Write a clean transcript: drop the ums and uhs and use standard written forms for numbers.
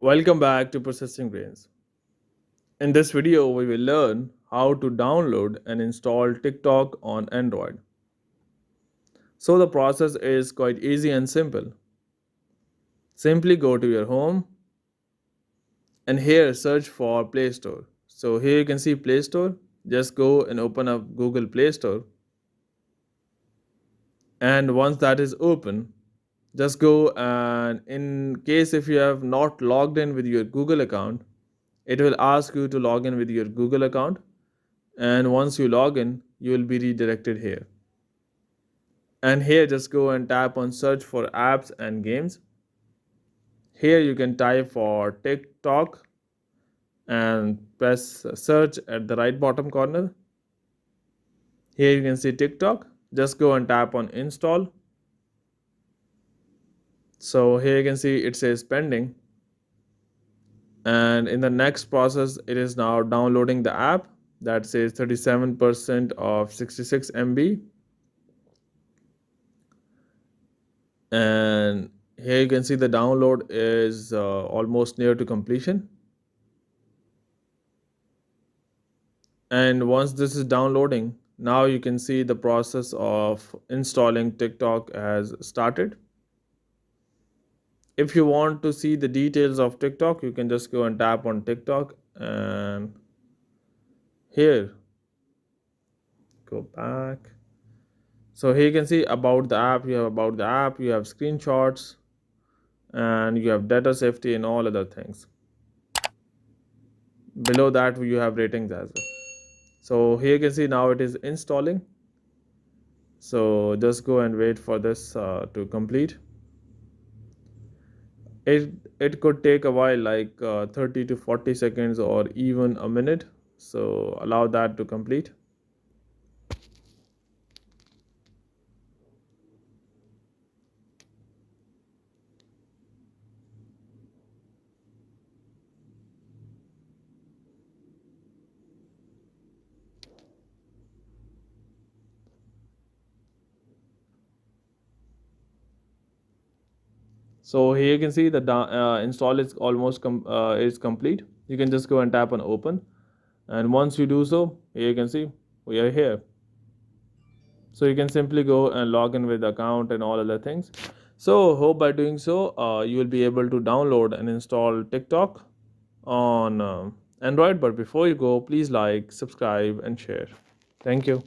Welcome back to Processing Brains. In this video, we will learn how to download and install TikTok on Android. So the process is quite easy and simple. Simply go to your home and here search for Play Store. So here you can see Play Store. Just go and open up Google Play Store. And once that is open, just go and in case if you have not logged in with your Google account, it will ask you to log in with your Google account. And once you log in, you will be redirected here. And here just go and tap on search for apps and games. Here you can type for TikTok and press search at the right bottom corner. Here you can see TikTok. Just go and tap on install. So here you can see it says pending. And in the next process, it is now downloading the app that says 37% of 66 MB. And here you can see the download is almost near to completion. And once this is downloading, now you can see the process of installing TikTok has started. If you want to see the details of TikTok, you can just go and tap on TikTok and here go back. So here you can see about the app, you have about the app, you have screenshots, and you have data safety and all other things. Below that you have ratings as well. So here you can see now it is installing. So just go and wait for this to complete. It could take a while, like 30 to 40 seconds or even a minute. So allow that to complete. So here you can see the install is almost is complete. You can just go and tap on open, and once you do so, here you can see we are here. So you can simply go and log in with the account and all other things. So hope by doing so, you will be able to download and install TikTok on Android. But before you go, please like, subscribe, and share. Thank you.